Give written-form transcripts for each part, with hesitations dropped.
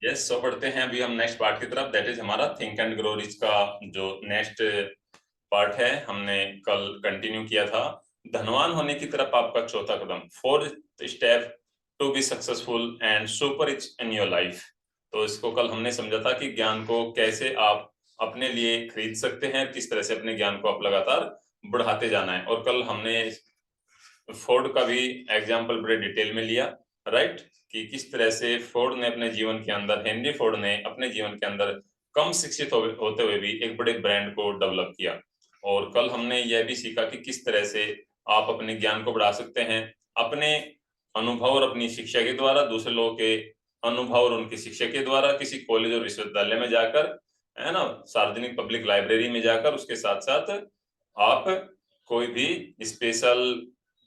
Yes, सो बढ़ते हैं अभी हम नेक्स्ट पार्ट की तरफ, दैट इज हमारा थिंक एंड ग्रो रिच का जो नेक्स्ट पार्ट है। हमने कल कंटिन्यू किया था धनवान होने की तरफ आपका चौथा कदम, fourth step to be successful and super rich in your life. तो इसको कल हमने समझा था कि ज्ञान को कैसे आप अपने लिए खरीद सकते हैं, किस तरह से अपने ज्ञान को आप लगातार बढ़ाते जाना है। और कल हमने फोर्ड का भी एग्जाम्पल बड़े डिटेल में लिया, राइट, कि किस तरह से फोर्ड ने अपने जीवन के अंदर, हेनरी फोर्ड ने अपने जीवन के अंदर कम शिक्षित होते हुए भी एक बड़े ब्रांड को डेवलप किया। और कल हमने यह भी सीखा कि किस तरह से आप अपने ज्ञान को बढ़ा सकते हैं अपने अनुभव और अपनी शिक्षा के द्वारा, दूसरे लोगों के अनुभव और उनकी शिक्षा के द्वारा, किसी कॉलेज और विश्वविद्यालय में जाकर, है ना, सार्वजनिक पब्लिक लाइब्रेरी में जाकर, उसके साथ साथ आप कोई भी स्पेशल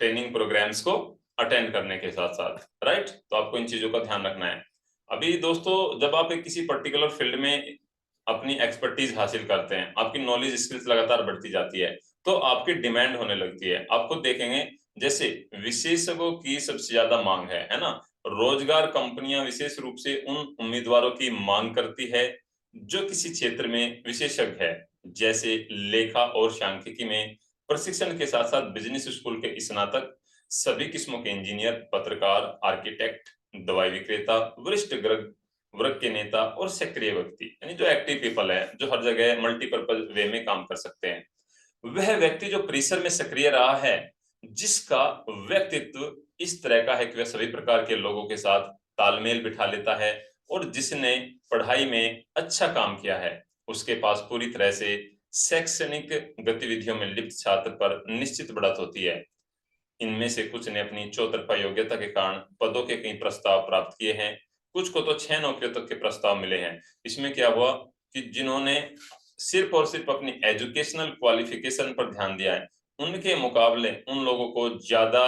ट्रेनिंग प्रोग्राम्स को अटेंड करने के साथ साथ, राइट। तो आपको इन चीजों का ध्यान रखना है। अभी दोस्तों, जब आप एक किसी पर्टिकुलर फील्ड में अपनी एक्सपर्टीज हासिल करते हैं, आपकी नॉलेज स्किल्स लगातार बढ़ती जाती है, तो आपकी डिमांड होने लगती है। आप खुद देखेंगे, जैसे विशेषज्ञों की सबसे ज्यादा मांग है ना। रोजगार कंपनियां विशेष रूप से उन उम्मीदवारों की मांग करती है जो किसी क्षेत्र में विशेषज्ञ है, जैसे लेखा और सांख्यिकी में प्रशिक्षण के साथ साथ बिजनेस स्कूल के स्नातक, सभी किस्मों के इंजीनियर, पत्रकार, आर्किटेक्ट, दवाई विक्रेता, वरिष्ठ वर्ग के नेता और सक्रिय व्यक्ति, यानी जो एक्टिव पीपल है, जो हर जगह मल्टीपर्पज वे में काम कर सकते हैं। वह व्यक्ति जो परिसर में सक्रिय रहा है, जिसका व्यक्तित्व इस तरह का है कि वह सभी प्रकार के लोगों के साथ तालमेल बिठा लेता है, और जिसने पढ़ाई में अच्छा काम किया है, उसके पास पूरी तरह से शैक्षणिक गतिविधियों में लिप्त छात्र पर निश्चित बढ़त होती है। इनमें से कुछ ने अपनी चौतरफा योग्यता के कारण पदों के कई प्रस्ताव प्राप्त किए हैं, कुछ को तो 6 नौकरियों तक के प्रस्ताव मिले हैं। इसमें क्या हुआ कि जिन्होंने सिर्फ और सिर्फ अपनी एजुकेशनल क्वालिफिकेशन पर ध्यान दिया है, उनके मुकाबले उन लोगों को ज्यादा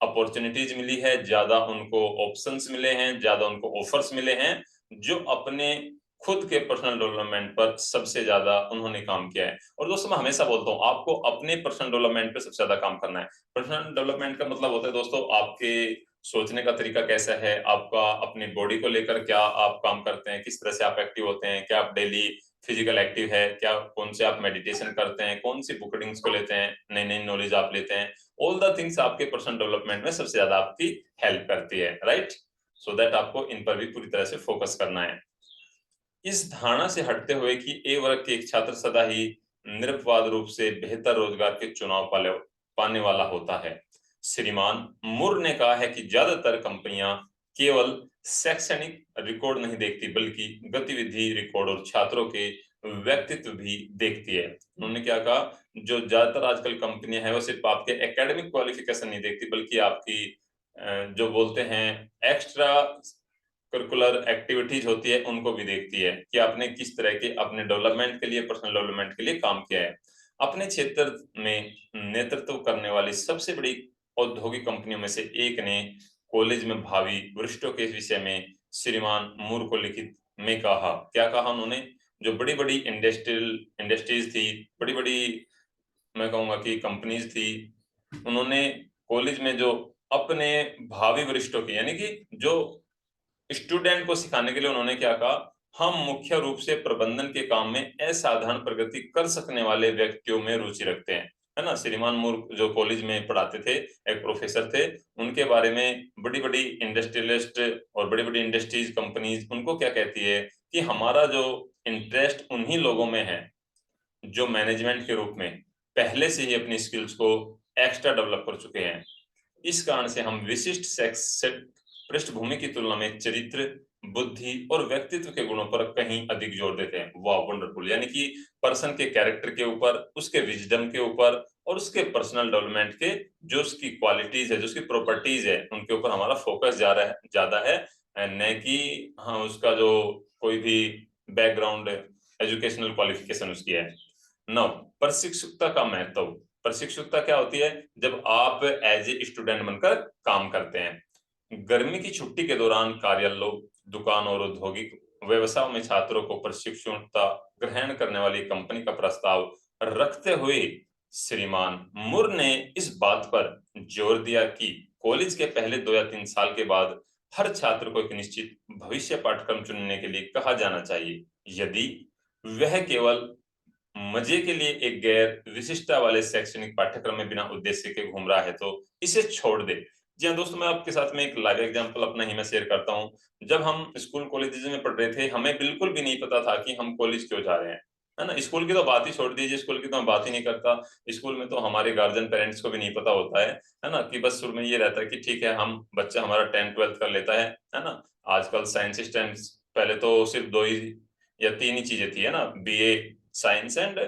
अपॉर्चुनिटीज मिली है, ज्यादा उनको ऑप्शंस मिले हैं, ज्यादा उनको ऑफर्स मिले हैं, जो अपने खुद के पर्सनल डेवलपमेंट पर सबसे ज्यादा उन्होंने काम किया है। और दोस्तों, मैं हमेशा बोलता हूँ, आपको अपने पर्सनल डेवलपमेंट पे सबसे ज्यादा काम करना है। पर्सनल डेवलपमेंट का मतलब होता है दोस्तों, आपके सोचने का तरीका कैसा है, आपका अपनी बॉडी को लेकर क्या आप काम करते हैं, किस तरह से आप एक्टिव होते हैं, क्या आप डेली फिजिकल एक्टिव है, क्या कौन से आप मेडिटेशन करते हैं, कौन सी बुक रीडिंग्स को लेते हैं, नई नई नॉलेज आप लेते हैं। ऑल द थिंग्स आपके पर्सनल डेवलपमेंट में सबसे ज्यादा आपकी हेल्प करती है, राइट। सो दैट आपको इन पर भी पूरी तरह से फोकस करना है। इस धारणा से हटते हुए कि ए वर्ग के एक छात्र सदा ही निरपवाद रूप से बेहतर रोजगार के चुनाव पाने वाला होता है, श्रीमान मुर ने कहा है कि ज्यादातर कंपनियां केवल शैक्षणिक रिकॉर्ड नहीं देखती, बल्कि गतिविधि रिकॉर्ड और छात्रों के व्यक्तित्व भी देखती है। उन्होंने क्या कहा, जो ज्यादातर आजकल कंपनियां हैं वो सिर्फ आपके एकेडमिक क्वालिफिकेशन नहीं देखती, बल्कि आपकी जो बोलते हैं एक्स्ट्रा करिकुलर एक्टिविटीज होती है, उनको भी देखती है कि आपने किस तरह के अपने डेवलपमेंट के लिए, पर्सनल डेवलपमेंट के लिए काम किया है। अपने क्षेत्र में नेतृत्व करने वाली सबसे बड़ी औद्योगिक कंपनियों में से एक ने कॉलेज में भावी वरिष्ठों के विषय में श्रीमान मूर को लिखित में कहा। क्या कहा उन्होंने? जो बड़ी बड़ी इंडस्ट्रीज थी, बड़ी बड़ी, मैं कहूंगा कि कंपनीज थी, उन्होंने कॉलेज में जो अपने भावी वरिष्ठों की, यानी कि जो स्टूडेंट को सिखाने के लिए उन्होंने क्या कहा, हम मुख्य रूप से प्रबंधन के काम में असाधारण प्रगति कर सकने वाले व्यक्तियों में रुचि रखते हैं, है ना। श्रीमान मूर जो कॉलेज में पढ़ाते थे, एक प्रोफेसर थे, उनके बारे में बड़ी बड़ी इंडस्ट्रियलिस्ट और बड़ी बड़ी इंडस्ट्रीज कंपनीज उनको क्या कहती है कि हमारा जो इंटरेस्ट उन्हीं लोगों में है जो मैनेजमेंट के रूप में पहले से ही अपनी स्किल्स को एक्स्ट्रा डेवलप कर चुके हैं। इस कारण से हम विशिष्ट सेक्स पृष्ठभूमि की तुलना में चरित्र, बुद्धि और व्यक्तित्व के गुणों पर कहीं अधिक जोर देते हैं। वाह, वंडरफुल। यानी कि पर्सन के कैरेक्टर के ऊपर, उसके विजडम के ऊपर और उसके पर्सनल डेवलपमेंट के जो उसकी क्वालिटीज है, जो उसकी प्रॉपर्टीज है, उनके ऊपर हमारा फोकस ज्यादा है, न कि हाँ उसका जो कोई भी बैकग्राउंड एजुकेशनल क्वालिफिकेशन उसकी है। नौ, प्रशिक्षुता का महत्व। प्रशिक्षुता क्या होती है? जब आप एज ए स्टूडेंट बनकर काम करते हैं। गर्मी की छुट्टी के दौरान कार्यालयों, दुकान और औद्योगिक व्यवसायों में छात्रों को प्रशिक्षुता ग्रहण करने वाली कंपनी का प्रस्ताव रखते हुए श्रीमान मुर ने इस बात पर जोर दिया कि कॉलेज के पहले 2 या 3 साल के बाद हर छात्र को एक निश्चित भविष्य पाठ्यक्रम चुनने के लिए कहा जाना चाहिए। यदि वह केवल मजे के लिए एक गैर विशिष्टता वाले शैक्षणिक पाठ्यक्रम में बिना उद्देश्य के घूम रहा है तो इसे छोड़ दे। जी हाँ दोस्तों, मैं आपके साथ में एक लाइव एग्जांपल अपना ही मैं शेयर करता हूँ। जब हम स्कूल कॉलेजेस में पढ़ रहे थे, हमें बिल्कुल भी नहीं पता था कि हम कॉलेज क्यों जा रहे हैं, है ना। स्कूल की तो बात ही छोड़ दीजिए, स्कूल की तो मैं बात ही नहीं करता। स्कूल में तो हमारे गार्जियन पेरेंट्स को भी नहीं पता होता है ना, कि बस शुरू में ये रहता है कि ठीक है, हम बच्चा हमारा 10th-12th कर लेता है ना। आजकल साइंस स्ट्रीम्स, पहले तो सिर्फ 2 ही या 3 ही चीजें थी, है ना, BA science and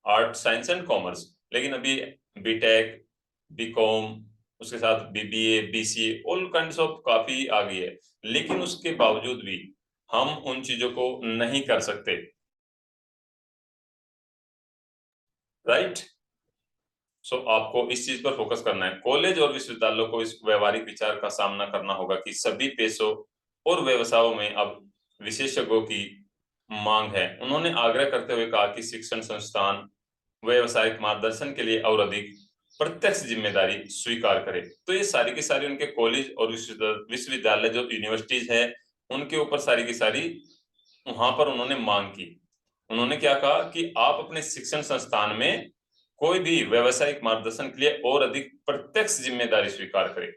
art, science and commerce. लेकिन अभी बीटेक, बीकॉम, उसके साथ BBA, BCA, all kinds of काफी आ गई है। लेकिन उसके बावजूद भी हम उन चीजों को नहीं कर सकते, राइट। सो आपको इस चीज पर फोकस करना है। कॉलेज और विश्वविद्यालयों को इस व्यवहारिक विचार का सामना करना होगा कि सभी पेशों और व्यवसायों में अब विशेषज्ञों की मांग है। उन्होंने आग्रह करते हुए कहा कि शिक्षण संस्थान व्यावसायिक मार्गदर्शन के लिए और अधिक प्रत्यक्ष जिम्मेदारी स्वीकार करे। तो ये सारी की सारी उनके कॉलेज और विश्वविद्यालय जो यूनिवर्सिटीज है, उनके ऊपर सारी की सारी वहां पर उन्होंने मांग की। उन्होंने क्या कहा कि आप अपने शिक्षण संस्थान में कोई भी व्यावसायिक मार्गदर्शन के लिए और अधिक प्रत्यक्ष जिम्मेदारी स्वीकार करें,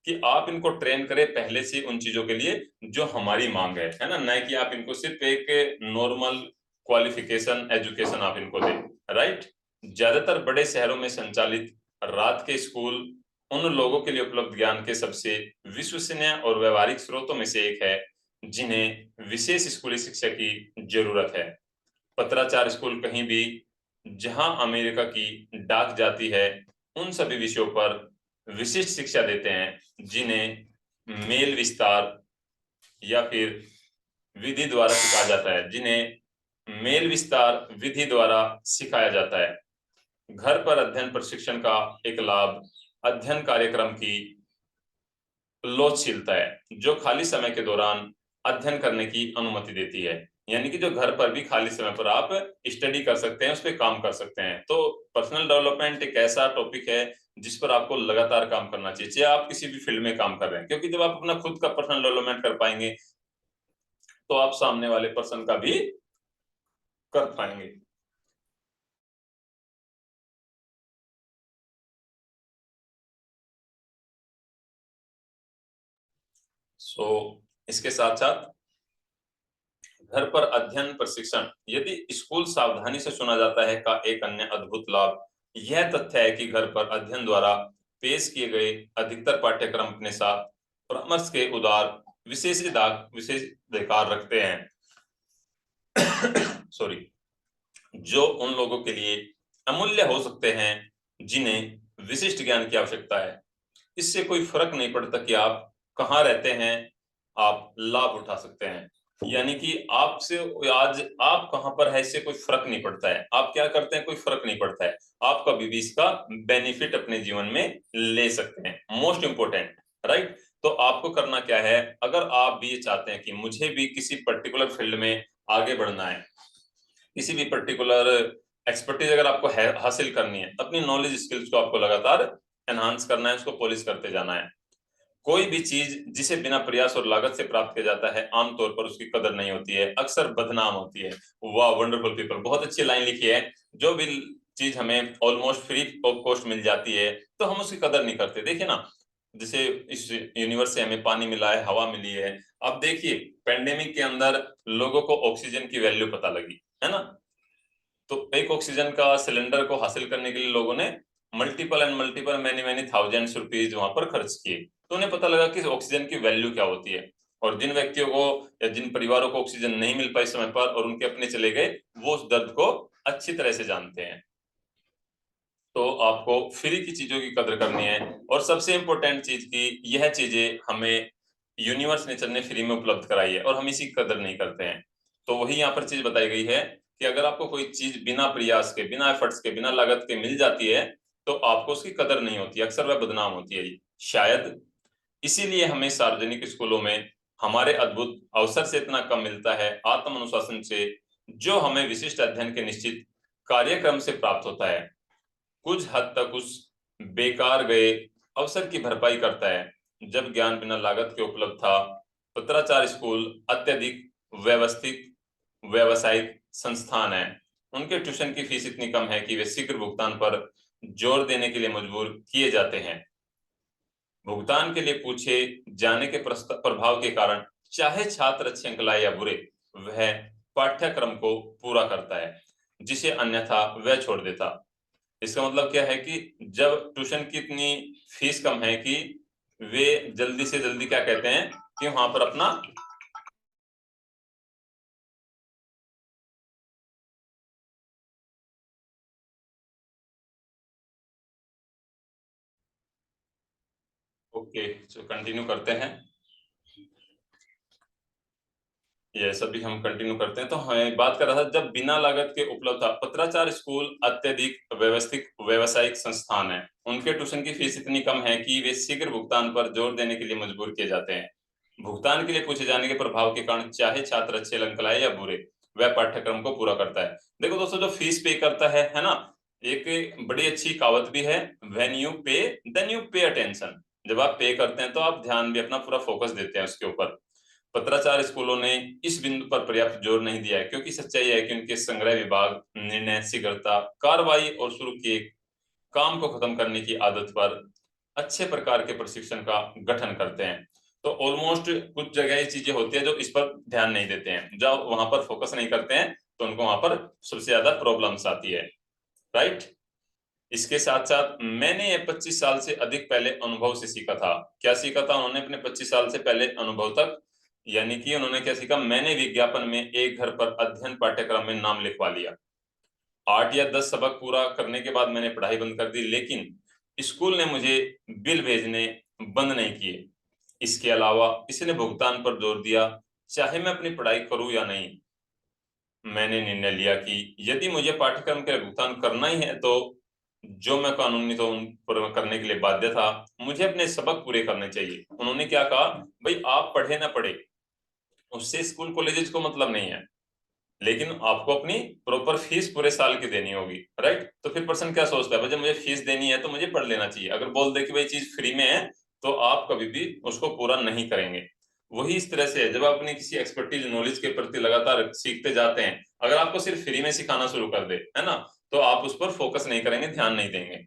कि आप इनको ट्रेन करें पहले से उन चीजों के लिए जो हमारी मांग है ना, न कि आप इनको सिर्फ एक नॉर्मल क्वालिफिकेशन एजुकेशन आप इनको दें, राइट। ज्यादातर बड़े शहरों में संचालित रात के स्कूल उन लोगों के लिए उपलब्ध ज्ञान के सबसे विश्वसनीय और व्यवहारिक स्रोतों में से एक है जिन्हें विशेष स्कूली शिक्षा की जरूरत है। पत्राचार स्कूल कहीं भी जहां अमेरिका की डाक जाती है, उन सभी विषयों पर विशिष्ट शिक्षा देते हैं जिन्हें मेल विस्तार या फिर विधि द्वारा सिखाया जाता है, जिन्हें मेल विस्तार विधि द्वारा सिखाया जाता है। घर पर अध्ययन प्रशिक्षण का एक लाभ अध्ययन कार्यक्रम की लोचशीलता है, जो खाली समय के दौरान अध्ययन करने की अनुमति देती है। यानी कि जो घर पर भी खाली समय पर आप स्टडी कर सकते हैं, उस पर काम कर सकते हैं। तो पर्सनल डेवलपमेंट एक ऐसा टॉपिक है जिस पर आपको लगातार काम करना चाहिए, चाहे आप किसी भी फील्ड में काम कर रहे हैं, क्योंकि जब आप अपना खुद का पर्सनल डेवलपमेंट कर पाएंगे तो आप सामने वाले पर्सन का भी कर पाएंगे। सो इसके साथ साथ घर पर अध्ययन प्रशिक्षण यदि स्कूल सावधानी से चुना जाता है का एक अन्य अद्भुत लाभ यह तथ्य है कि घर पर अध्ययन द्वारा पेश किए गए अधिकतर पाठ्यक्रम अपने साथ परामर्श के उदार विशेषाधिकार रखते हैं। सॉरी, जो उन लोगों के लिए अमूल्य हो सकते हैं जिन्हें विशिष्ट ज्ञान की आवश्यकता है। इससे कोई फर्क नहीं पड़ता कि आप कहाँ रहते हैं, आप लाभ उठा सकते हैं। यानी कि आपसे आज आप कहाँ पर है इससे कोई फर्क नहीं पड़ता है, आप क्या करते हैं कोई फर्क नहीं पड़ता है, आप कभी भी इसका बेनिफिट अपने जीवन में ले सकते हैं। Most important, right. तो आपको करना क्या है, अगर आप भी ये चाहते हैं कि मुझे भी किसी पर्टिकुलर फील्ड में आगे बढ़ना है, किसी भी पर्टिकुलर एक्सपर्टीज अगर आपको हासिल करनी है, अपनी नॉलेज स्किल्स को आपको लगातार एनहांस करना है, उसको पॉलिश करते जाना है। कोई भी चीज जिसे बिना प्रयास और लागत से प्राप्त किया जाता है आमतौर पर उसकी कदर नहीं होती है, अक्सर बदनाम होती है। वाह, वंडरफुल पीपल, बहुत अच्छी लाइन लिखी है। जो भी चीज हमें ऑलमोस्ट फ्री ऑफ कॉस्ट मिल जाती है तो हम उसकी कदर नहीं करते। देखिए ना, जैसे इस यूनिवर्स से हमें पानी मिला है, हवा मिली है। अब देखिए, पेंडेमिक के अंदर लोगों को ऑक्सीजन की वैल्यू पता लगी, है ना। तो एक ऑक्सीजन का सिलेंडर को हासिल करने के लिए लोगों ने multiple and multiple many many thousands rupees वहां पर खर्च किए। तो उन्हें पता लगा कि ऑक्सीजन की वैल्यू क्या होती है। और जिन व्यक्तियों को या जिन परिवारों को ऑक्सीजन नहीं मिल पाई समय पर और उनके अपने चले गए, वो उस दर्द को अच्छी तरह से जानते हैं। तो आपको फ्री की चीजों की कदर करनी है। और सबसे इंपॉर्टेंट चीज की यह चीजें हमें यूनिवर्स नेचर ने फ्री में उपलब्ध कराई है और हम इसी की कदर नहीं करते हैं। तो वही यहाँ पर चीज बताई गई है कि अगर आपको कोई चीज बिना प्रयास के, बिना एफर्ट्स के, बिना लागत के मिल जाती है तो आपको उसकी कदर नहीं होती, अक्सर वह बदनाम होती है। शायद इसीलिए हमें सार्वजनिक स्कूलों में हमारे अद्भुत अवसर से इतना कम मिलता है, आत्म अनुशासन से, जो हमें विशिष्ट अध्ययन के निश्चित कार्यक्रम से प्राप्त होता है। कुछ हद तक उस बेकार गए अवसर की भरपाई करता है। जब ज्ञान बिना लागत के उपलब्ध था पत्राचार स्कूल अत्यधिक व्यवस्थित व्यावसायिक संस्थान है। उनके ट्यूशन की फीस इतनी कम है कि वे शीघ्र भुगतान पर जोर देने के लिए मजबूर किए जाते हैं। भुगतान के लिए पूछे जाने के प्रभाव के कारण चाहे छात्र अच्छे अंक लाए या बुरे, वह पाठ्यक्रम को पूरा करता है, जिसे अन्यथा वह छोड़ देता। इसका मतलब क्या है कि जब ट्यूशन की इतनी फीस कम है कि वे जल्दी से जल्दी क्या कहते हैं कि वहां पर अपना ओके कंटिन्यू करते हैं। ये सभी हम कंटिन्यू करते हैं। तो हमें बात कर रहा था जब बिना लागत के उपलब्ध था। पत्राचार स्कूल अत्यधिक व्यवस्थित व्यावसायिक संस्थान है। उनके ट्यूशन की फीस इतनी कम है कि वे शीघ्र भुगतान पर जोर देने के लिए मजबूर किए जाते हैं। भुगतान के लिए पूछे जाने के प्रभाव के कारण चाहे छात्र अच्छे अंक लाए या बुरे, वह पाठ्यक्रम को पूरा करता है। देखो दोस्तों, जो फीस पे करता है ना, एक बड़ी अच्छी कहावत भी है, व्हेन यू पे देन यू पे अटेंशन। जब आप पे करते हैं तो आप ध्यान भी अपना पूरा फोकस देते हैं उसके ऊपर। पत्राचार स्कूलों ने इस बिंदु पर पर्याप्त जोर नहीं दिया है, क्योंकि सच्चाई है कि उनके संग्रह विभाग निर्णय शीघ्रता, कार्रवाई और शुरू किए काम को खत्म करने की आदत पर अच्छे प्रकार के प्रशिक्षण का गठन करते हैं। तो ऑलमोस्ट कुछ जगह ये चीजें होती है जो इस पर ध्यान नहीं देते हैं, जब वहां पर फोकस नहीं करते हैं तो उनको वहां पर सबसे ज्यादा प्रॉब्लम्स आती है। राइट। इसके साथ साथ मैंने ये 25 साल से अधिक पहले अनुभव से सीखा था। क्या सीखा था उन्होंने अपने 25 साल से पहले अनुभव तक? यानी कि उन्होंने क्या सीखा, मैंने विज्ञापन में एक घर पर अध्ययन पाठ्यक्रम में नाम लिखवा लिया। 8 या 10 सबक पूरा करने के बाद मैंने पढ़ाई बंद कर दी, लेकिन स्कूल ने मुझे बिल भेजने बंद नहीं किए। इसके अलावा इसने भुगतान पर जोर दिया, चाहे मैं अपनी पढ़ाई करूं या नहीं। मैंने निर्णय लिया कि यदि मुझे पाठ्यक्रम के लिए भुगतान करना ही है तो जो मैं कानूनी तो उन पर करने के लिए बाध्य था, मुझे अपने सबक पूरे करने चाहिए। उन्होंने क्या कहा, भाई आप पढ़े ना पढ़े उससे स्कूल कॉलेजेस को मतलब नहीं है, लेकिन आपको अपनी प्रॉपर फीस पूरे साल की देनी होगी। राइट। तो फिर पर्सन क्या सोचता है, भाई जब मुझे फीस देनी है तो मुझे पढ़ लेना चाहिए। अगर बोल दे कि भाई चीज फ्री में है तो आप कभी भी उसको पूरा नहीं करेंगे। वही इस तरह से है, जब आप अपनी किसी एक्सपर्टीज नॉलेज के प्रति लगातार सीखते जाते हैं, अगर आपको सिर्फ फ्री में सिखाना शुरू कर दे, है ना, तो आप उस पर फोकस नहीं करेंगे, ध्यान नहीं देंगे।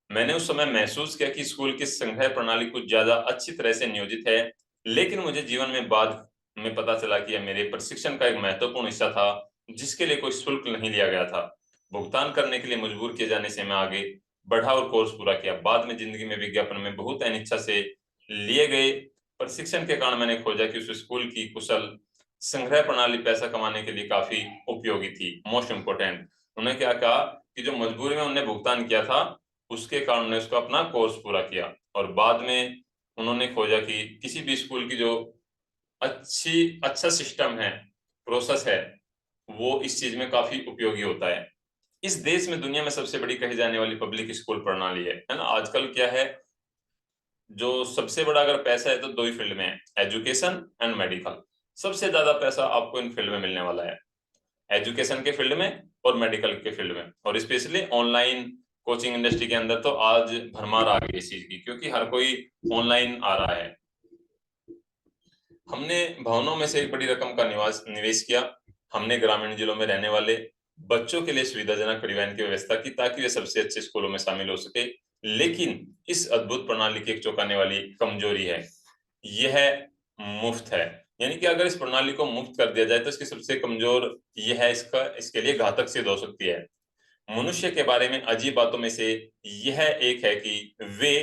मैंने उस समय महसूस किया कि स्कूल की संग्रह प्रणाली कुछ ज्यादा अच्छी तरह से नियोजित है, लेकिन मुझे जीवन में बाद में पता चला कि यह मेरे प्रशिक्षण का एक महत्वपूर्ण हिस्सा था, जिसके लिए कोई शुल्क नहीं लिया गया था। भुगतान करने के लिए मजबूर किए जाने से मैं आगे बढ़ा और कोर्स पूरा किया। बाद में जिंदगी में विज्ञापन में बहुत अनिच्छा से लिए गए प्रशिक्षण के कारण मैंने खोजा कि उस स्कूल की कुशल संग्रह प्रणाली पैसा कमाने के लिए काफी उपयोगी थी। मोस्ट इम्पोर्टेंट, उन्होंने क्या कहा कि जो मजबूरी में उन्होंने भुगतान किया था उसके कारण उन्होंने उसका अपना कोर्स पूरा किया, और बाद में उन्होंने खोजा कि किसी भी स्कूल की जो अच्छा सिस्टम है, प्रोसेस है, वो इस चीज में काफी उपयोगी होता है। इस देश में दुनिया में सबसे बड़ी कही जाने वाली पब्लिक स्कूल प्रणाली है ना। आजकल क्या है, जो सबसे बड़ा अगर पैसा है तो दो ही फील्ड में है, एजुकेशन एंड मेडिकल। सबसे ज्यादा पैसा आपको इन फील्ड में मिलने वाला है, एजुकेशन के फील्ड में और मेडिकल के फील्ड में। और स्पेशली ऑनलाइन कोचिंग इंडस्ट्री के अंदर तो आज भरमार आ गई इस चीज की, क्योंकि हर कोई ऑनलाइन आ रहा है। हमने भवनों में से एक बड़ी रकम का निवास निवेश किया। हमने ग्रामीण जिलों में रहने वाले बच्चों के लिए सुविधाजनक परिवहन की व्यवस्था की, ताकि वे सबसे अच्छे स्कूलों में शामिल हो सके। लेकिन इस अद्भुत प्रणाली की एक चौंकाने वाली कमजोरी है, यह मुफ्त है। यानी कि अगर इस प्रणाली को मुफ्त कर दिया जाए तो इसकी सबसे कमजोर यह है, इसके लिए घातक सिद्ध हो सकती है। मनुष्य के बारे में अजीब बातों में से यह एक है कि वे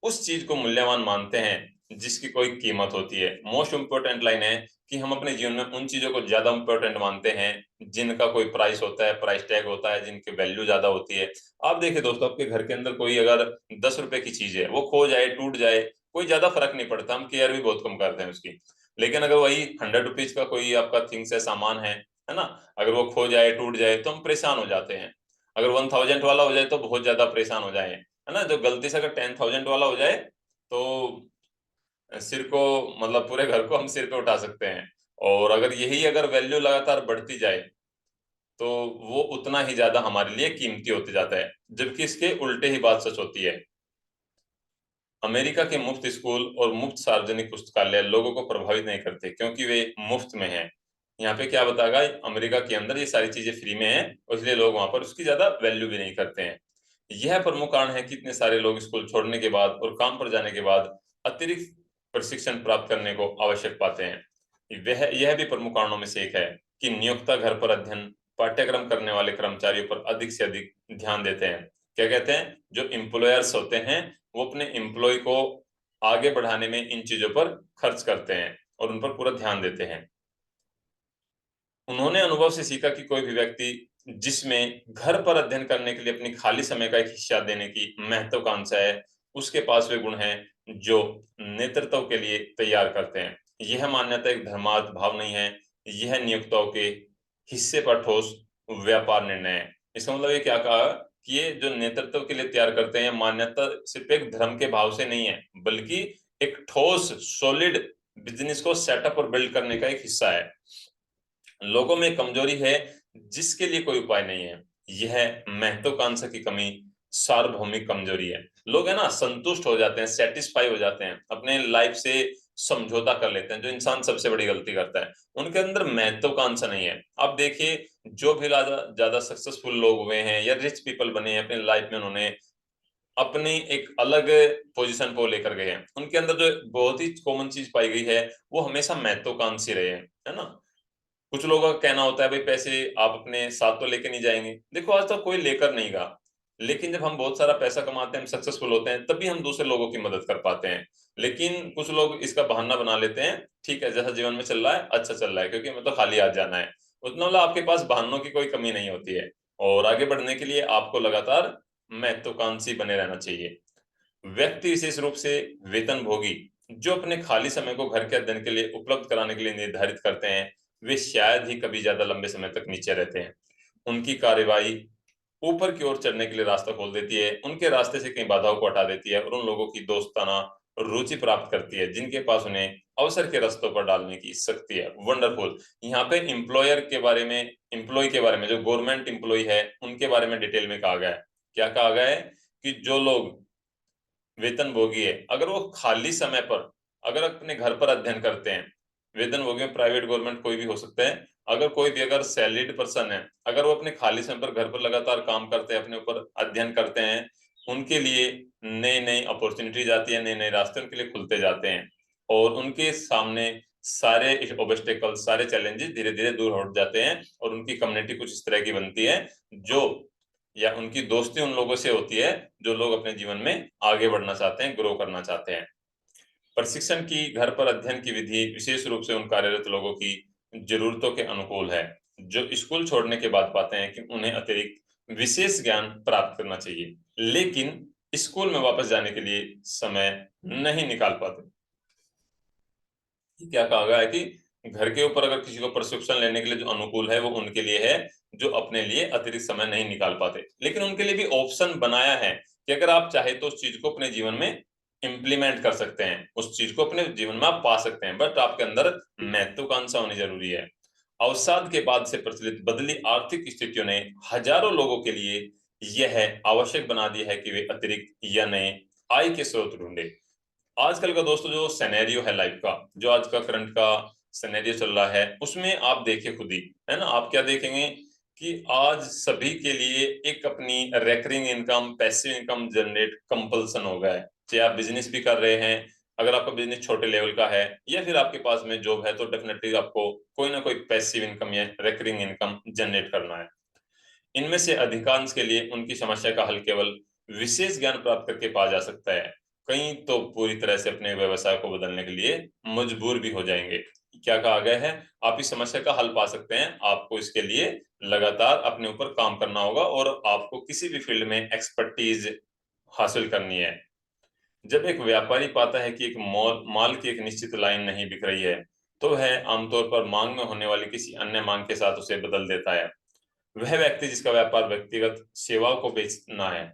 उस चीज को मूल्यवान मानते हैं जिसकी कोई कीमत होती है। मोस्ट इंपोर्टेंट लाइन है कि हम अपने जीवन में उन चीजों को ज्यादा इंपॉर्टेंट मानते हैं जिनका कोई प्राइस होता है, प्राइस टैग होता है, जिनकी वैल्यू ज्यादा होती है। आप देखिए दोस्तों, आपके घर के अंदर कोई अगर 10 रुपए की चीज है, वो खो जाए, टूट जाए, कोई ज्यादा फर्क नहीं पड़ता, हम केयर भी बहुत कम करते हैं उसकी। लेकिन अगर वही 100 रुपीज का कोई आपका थिंग्स है, सामान है ना, अगर वो खो जाए, टूट जाए तो हम परेशान हो जाते हैं। अगर 1000 वाला हो जाए तो बहुत ज्यादा परेशान हो जाए, है ना। जो गलती से अगर 10,000 वाला हो जाए तो सिर को, मतलब पूरे घर को हम सिर पे उठा सकते हैं। और अगर यही अगर वैल्यू लगातार बढ़ती जाए तो वो उतना ही ज्यादा हमारे लिए कीमती होते जाता है, जबकि इसके उल्टे ही बात सच होती है। अमेरिका के मुफ्त स्कूल और मुफ्त सार्वजनिक पुस्तकालय लोगों को प्रभावित नहीं करते क्योंकि वे मुफ्त में हैं। यहाँ पे क्या बताएगा, अमेरिका के अंदर ये सारी चीजें फ्री में हैं, इसलिए लोग वहां पर उसकी ज्यादा वैल्यू भी नहीं करते हैं। यह प्रमुख कारण है कि इतने सारे लोग स्कूल छोड़ने के बाद और काम पर जाने के बाद अतिरिक्त प्रशिक्षण प्राप्त करने को आवश्यक पाते हैं। यह भी प्रमुख कारणों में से एक है कि नियोक्ता घर पर अध्ययन पाठ्यक्रम करने वाले कर्मचारियों पर अधिक से अधिक ध्यान देते हैं। क्या कहते हैं, जो एम्प्लॉयर्स होते हैं वो अपने एम्प्लॉय को आगे बढ़ाने में इन चीजों पर खर्च करते हैं और उन पर पूरा ध्यान देते हैं। उन्होंने अनुभव से सीखा कि कोई भी व्यक्ति जिसमें घर पर अध्ययन करने के लिए अपनी खाली समय का एक हिस्सा देने की महत्वाकांक्षा है, उसके पास वे गुण हैं जो नेतृत्व के लिए तैयार करते हैं। यह मान्यता एक धर्मार्थ भाव नहीं है, यह नियोक्ताओं के हिस्से पर ठोस व्यापार निर्णय है। इसका मतलब ये क्या कहा कि ये जो नेतृत्व के लिए तैयार करते हैं, मान्यता सिर्फ एक धर्म के भाव से नहीं है, बल्कि एक ठोस सॉलिड बिजनेस को सेटअप और बिल्ड करने का एक हिस्सा है। लोगों में कमजोरी है जिसके लिए कोई उपाय नहीं है, यह महत्वाकांक्षा की कमी सार्वभौमिक कमजोरी है। लोग है ना संतुष्ट हो जाते हैं, सेटिस्फाई हो जाते हैं, अपने लाइफ से समझौता कर लेते हैं, जो इंसान सबसे बड़ी गलती करता है। उनके अंदर महत्वाकांक्षा नहीं है। अब देखिए, जो भी ज्यादा सक्सेसफुल लोग हुए हैं या रिच पीपल बने हैं अपनी लाइफ में, उन्होंने अपनी एक अलग पोजीशन को लेकर गए हैं। उनके अंदर जो बहुत ही कॉमन चीज पाई गई है, वो हमेशा महत्वाकांक्षी रहे हैं, है ना। कुछ लोगों का कहना होता है भाई पैसे आप अपने साथ तो लेके नहीं जाएंगे। देखो, आज तक कोई लेकर नहीं गया, लेकिन जब हम बहुत सारा पैसा कमाते हैं, हम सक्सेसफुल होते हैं, तभी हम दूसरे लोगों की मदद कर पाते हैं। लेकिन कुछ लोग इसका बहाना बना लेते हैं, ठीक है जैसा जीवन में चल रहा है अच्छा चल रहा है, क्योंकि हमें तो खाली हाथ जाना है। उतना मतलब आपके पास बहानों की कोई कमी नहीं होती है, और आगे बढ़ने के लिए आपको लगातार महत्वाकांक्षी बने रहना चाहिए। व्यक्ति विशेष रूप से वेतनभोगी जो अपने खाली समय को घर के अध्ययन के लिए उपलब्ध कराने के लिए निर्धारित करते हैं, वे शायद ही कभी ज्यादा लंबे समय तक नीचे रहते हैं। उनकी कार्यवाही ऊपर की ओर चढ़ने के लिए रास्ता खोल देती है, उनके रास्ते से कई बाधाओं को हटा देती है और उन लोगों की दोस्ताना रुचि प्राप्त करती है जिनके पास उन्हें अवसर के रास्तों पर डालने की शक्ति है। वंडरफुल। यहाँ पे एम्प्लॉयर के बारे में, एम्प्लॉय के बारे में, जो गवर्नमेंट एम्प्लॉय है उनके बारे में डिटेल में कहा गया है। क्या कहा गया है कि जो लोग वेतनभोगी है, अगर वो खाली समय पर अगर अपने घर पर अध्ययन करते हैं, वेतनभोगी में प्राइवेट गवर्नमेंट कोई भी हो सकता है, अगर कोई भी अगर सैलरीड पर्सन है, अगर वो अपने खाली समय पर घर पर लगातार काम करते हैं, अपने ऊपर अध्ययन करते हैं, उनके लिए नई नई अपॉर्चुनिटीज आती है, नए नए रास्ते उनके लिए खुलते जाते हैं, और उनके सामने सारे ऑब्स्टेकल, सारे चैलेंजेस धीरे धीरे दूर हट जाते हैं, और उनकी कम्युनिटी कुछ इस तरह की बनती है, जो या उनकी दोस्ती उन लोगों से होती है जो लोग अपने जीवन में आगे बढ़ना चाहते हैं, ग्रो करना चाहते हैं। प्रशिक्षण की घर पर अध्ययन की विधि विशेष रूप से उन कार्यरत लोगों की जरूरतों के अनुकूल है जो स्कूल छोड़ने के बाद पाते हैं कि उन्हें अतिरिक्त विशेष ज्ञान प्राप्त करना चाहिए, लेकिन स्कूल में वापस जाने के लिए समय नहीं निकाल पाते। क्या कहा गया है कि घर के ऊपर अगर किसी को प्रशिक्षण लेने के लिए जो अनुकूल है वो उनके लिए है जो अपने लिए अतिरिक्त समय नहीं निकाल पाते, लेकिन उनके लिए भी ऑप्शन बनाया है कि अगर आप चाहे तो उस चीज को अपने जीवन में इम्प्लीमेंट कर सकते हैं, उस चीज को अपने जीवन में आप पा सकते हैं, बट आपके अंदर महत्वाकांक्षा होनी जरूरी है। अवसाद के बाद से प्रचलित बदली आर्थिक स्थितियों ने हजारों लोगों के लिए यह आवश्यक बना दिया है कि वे अतिरिक्त या नए आय के स्रोत ढूंढे। आजकल का दोस्तों जो सिनेरियो है लाइफ का, जो आज का करंट का सिनेरियो चल रहा है, उसमें आप देखिए खुद ही, है ना, आप क्या देखेंगे कि आज सभी के लिए एक अपनी recurring income, passive income generate compulsion हो गया है। चाहे आप बिजनेस भी कर रहे हैं, अगर आपका बिजनेस छोटे लेवल का है या फिर आपके पास में जॉब है, तो डेफिनेटली आपको कोई ना कोई पैसिव इनकम या रेकरिंग इनकम जनरेट करना है। इनमें से अधिकांश के लिए उनकी समस्या का हल केवल विशेष ज्ञान प्राप्त करके पाया जा सकता है। कई तो पूरी तरह से अपने व्यवसाय को बदलने के लिए मजबूर भी हो जाएंगे। क्या कहा गया है, आप इस समस्या का हल पा सकते हैं, आपको इसके लिए लगातार अपने ऊपर काम करना होगा और आपको किसी भी फील्ड में एक्सपर्टीज हासिल करनी है। जब एक व्यापारी पाता है कि एक माल की एक निश्चित लाइन नहीं बिक रही है, तो वह आमतौर पर मांग में होने वाली किसी अन्य मांग के साथ उसे बदल देता है। वह व्यक्ति जिसका व्यापार व्यक्तिगत सेवाओं को बेचना है,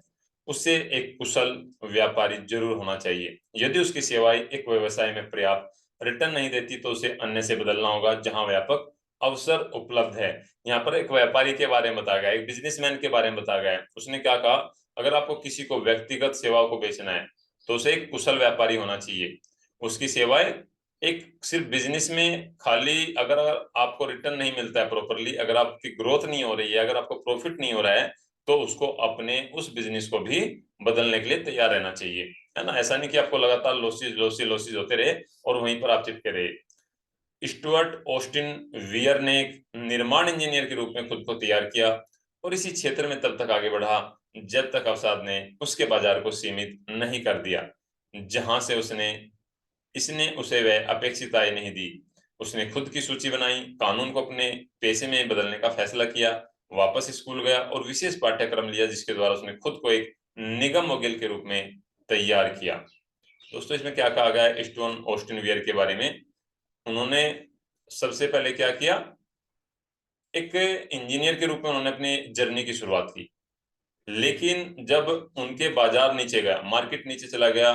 उससे एक कुशल व्यापारी जरूर होना चाहिए। यदि उसकी सेवाएं एक व्यवसाय में पर्याप्त रिटर्न नहीं देती, तो उसे अन्य से बदलना होगा जहां व्यापक अवसर उपलब्ध है। यहाँ पर एक व्यापारी के बारे में बताया गया, एक बिजनेसमैन के बारे में बताया गया है। उसने क्या कहा, अगर आपको किसी को व्यक्तिगत सेवाओं को बेचना है, तो उसे एक कुशल व्यापारी होना चाहिए। उसकी सेवाएं एक सिर्फ बिजनेस में खाली अगर आपको रिटर्न नहीं मिलता है प्रॉपरली, अगर आपकी ग्रोथ नहीं हो रही है, अगर आपको प्रॉफिट नहीं हो रहा है, तो उसको अपने उस बिजनेस को भी बदलने के लिए तैयार रहना चाहिए, है ना। ऐसा नहीं कि आपको लगातार लॉसेज होते रहे और वहीं पर आप चिपके रहे। स्टुअर्ट ऑस्टिन वियर ने एक निर्माण इंजीनियर के रूप में खुद को तैयार किया और इसी क्षेत्र में तब तक आगे बढ़ा जब तक अवसाद ने उसके बाजार को सीमित नहीं कर दिया, जहां से इसने उसे वह अपेक्षित आय नहीं दी। उसने खुद की सूची बनाई, कानून को अपने पेशे में बदलने का फैसला किया, वापस स्कूल गया और विशेष पाठ्यक्रम लिया जिसके द्वारा उसने खुद को एक निगम वकील के रूप में तैयार किया। दोस्तों, इसमें क्या कहा गया है स्टोन ऑस्टिन वियर के बारे में? उन्होंने सबसे पहले क्या किया, एक इंजीनियर के रूप में उन्होंने अपनी जर्नी की शुरुआत की, लेकिन जब उनके बाजार नीचे गया, मार्केट नीचे चला गया,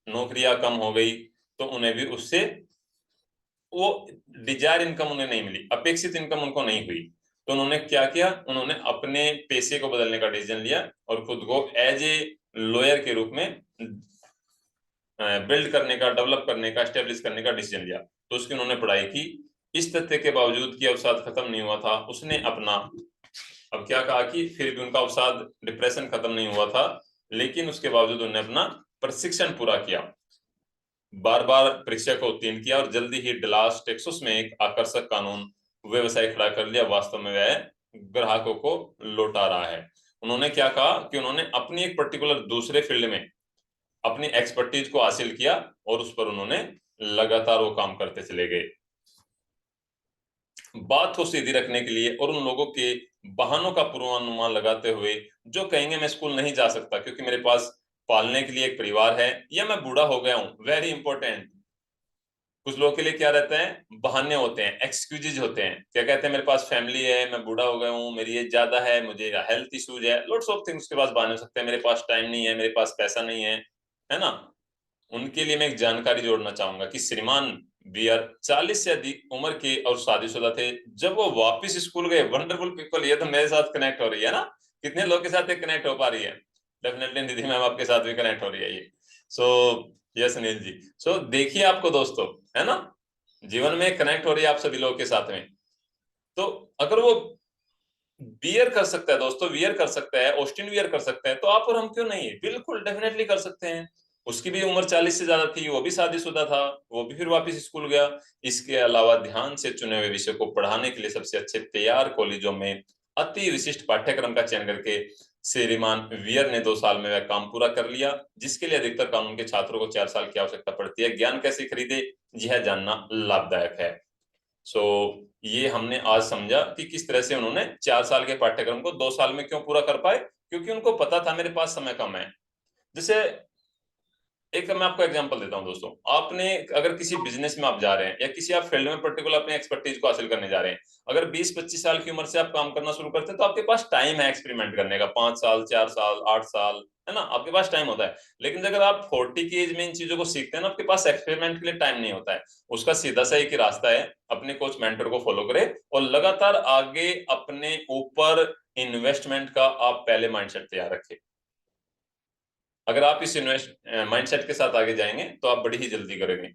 नौकरियां कम हो गई, तो उन्हें भी उससे वो डिजायर इनकम उन्हें नहीं मिली, अपेक्षित इनकम उनको नहीं हुई। तो उन्होंने क्या किया, उन्होंने अपने पैसे को बदलने का डिसीजन लिया और खुद को एज ए लॉयर के रूप में बिल्ड करने का, डेवलप करने का, स्टेब्लिश करने का डिसीजन लिया। तो उसकी उन्होंने पढ़ाई की। इस तथ्य के बावजूद कि अवसाद खत्म नहीं हुआ था, उसने अपना, अब क्या कहा कि फिर भी उनका अवसाद, डिप्रेशन खत्म नहीं हुआ था, लेकिन उसके बावजूद उन्होंने अपना प्रशिक्षण पूरा किया, बार बार परीक्षा को उत्तीर्ण किया और जल्दी ही डलास टेक्सास में एक आकर्षक कानून व्यवसाय खड़ा कर लिया। वास्तव में वह ग्राहकों को लौटा रहा है। उन्होंने क्या कहा कि उन्होंने अपनी एक पर्टिकुलर दूसरे फील्ड में अपनी एक्सपर्टीज को हासिल किया और उस पर उन्होंने लगातार वो काम करते चले गए। बात को सीधी रखने के लिए और उन लोगों के बहानों का पूर्वानुमान लगाते हुए जो कहेंगे मैं स्कूल नहीं जा सकता क्योंकि मेरे पास पालने के लिए एक परिवार है, या मैं बूढ़ा हो गया हूं, वेरी इंपॉर्टेंट। कुछ लोगों के लिए क्या रहता है, बहाने होते हैं, एक्सक्यूजेज होते हैं। क्या कहते हैं, मेरे पास फैमिली है, मैं बूढ़ा हो गया हूँ, मेरी एज ज्यादा है, मुझे हेल्थ इश्यूज है, लॉट्स ऑफ थिंग्स के पास बहाने हो सकते हैं, मेरे पास टाइम नहीं है, मेरे पास पैसा नहीं है ना। उनके लिए मैं एक जानकारी जोड़ना चाहूंगा कि श्रीमान बियर 40 से अधिक उम्र के और शादीशुदा थे जब वो वापस स्कूल गए। वंडरफुल पीपल, ये तो मेरे साथ कनेक्ट हो रही है ना, कितने लोग के साथ कनेक्ट हो पा रही है? डेफिनेटली निधि मैम आपके साथ भी कनेक्ट हो रही है ये। So yes Anil ji. सो देखिए आपको दोस्तों, है ना, जीवन में कनेक्ट हो रही है आप सभी लोगों के साथ में। तो अगर वो बियर कर सकता है दोस्तों, वियर कर सकता है, ऑस्टिन वियर कर सकता है, तो आप और हम क्यों नहीं? बिल्कुल डेफिनेटली कर सकते हैं। उसकी भी उम्र 40 से ज्यादा थी, वो भी शादीशुदा था, वो भी फिर वापस स्कूल गया। इसके अलावा ध्यान से चुने हुए विषय को पढ़ाने के लिए सबसे अच्छे तैयार कॉलेजों में अति विशिष्ट पाठ्यक्रम का चयन करके श्रीमान वियर ने 2 साल में वह काम पूरा कर लिया, जिसके लिए अधिकतर कानून के छात्रों को 4 साल की आवश्यकता पड़ती है। ज्ञान कैसे खरीदे, यह जानना लाभदायक है। सो ये हमने आज समझा कि किस तरह से उन्होंने 4 साल के पाठ्यक्रम को 2 साल में क्यों पूरा कर पाए, क्योंकि उनको पता था मेरे पास समय कम है। जैसे एक मैं आपको एग्जांपल देता हूं दोस्तों, आपने अगर किसी बिजनेस में आप जा रहे हैं या किसी आप फील्ड में पर्टिकुलर अपने एक्सपर्टीज को हासिल करने जा रहे हैं, अगर 20-25 साल की उम्र से आप काम करना शुरू करते हैं तो आपके पास टाइम है एक्सपेरिमेंट करने का, 5 साल, 4 साल, 8 साल, है ना, आपके पास टाइम होता है। लेकिन अगर आप 40 की एज में इन चीजों को सीखते हैं ना, आपके पास एक्सपेरिमेंट के लिए टाइम नहीं होता है। उसका सीधा सा एक ही रास्ता है, अपने कोच मेंटर को फॉलो करें और लगातार आगे अपने ऊपर इन्वेस्टमेंट का आप पहले माइंडसेट तैयार रखें। अगर आप इस माइंडसेट के साथ आगे जाएंगे तो आप बड़ी ही जल्दी करेंगे।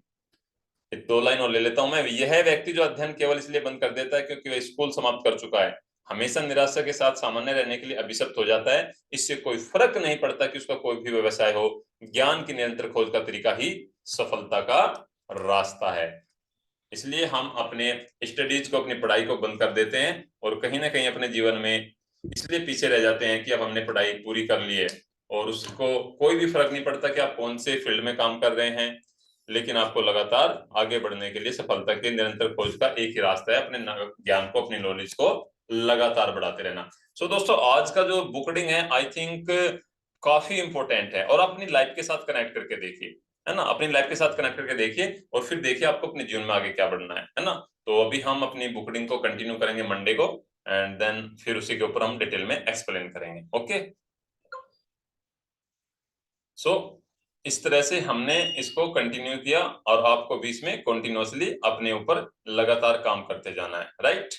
2 लाइन और ले लेता हूं मैं। यह व्यक्ति जो अध्ययन केवल इसलिए बंद कर देता है क्योंकि वह स्कूल समाप्त कर चुका है, हमेशा निराशा के साथ सामान्य रहने के लिए अभिशप्त हो जाता है। इससे कोई फर्क नहीं पड़ता कि उसका कोई भी व्यवसाय हो, ज्ञान की निरंतर खोज का तरीका ही सफलता का रास्ता है। इसलिए हम अपने स्टडीज को, अपनी पढ़ाई को बंद कर देते हैं और कहीं ना कहीं अपने जीवन में इसलिए पीछे रह जाते हैं कि अब हमने पढ़ाई पूरी कर ली है और उसको कोई भी फर्क नहीं पड़ता कि आप कौन से फील्ड में काम कर रहे हैं, लेकिन आपको लगातार आगे बढ़ने के लिए सफलता के निरंतर खोज का एक ही रास्ता है, अपने ज्ञान को, अपनी नॉलेज को लगातार बढ़ाते रहना। सो दोस्तों, आज का जो बुकडिंग है आई थिंक काफी इंपॉर्टेंट है और अपनी लाइफ के साथ कनेक्ट करके देखिए, है ना, अपनी लाइफ के साथ कनेक्ट करके देखिए और फिर देखिए आपको अपने जीवन में आगे क्या बढ़ना है ना। तो अभी हम अपनी बुकडिंग को कंटिन्यू करेंगे मंडे को, एंड देन फिर उसी के ऊपर हम डिटेल में एक्सप्लेन करेंगे। ओके, सो इस तरह से हमने इसको कंटिन्यू किया और आपको बीच में कंटिन्यूअसली अपने ऊपर लगातार काम करते जाना है, राइट।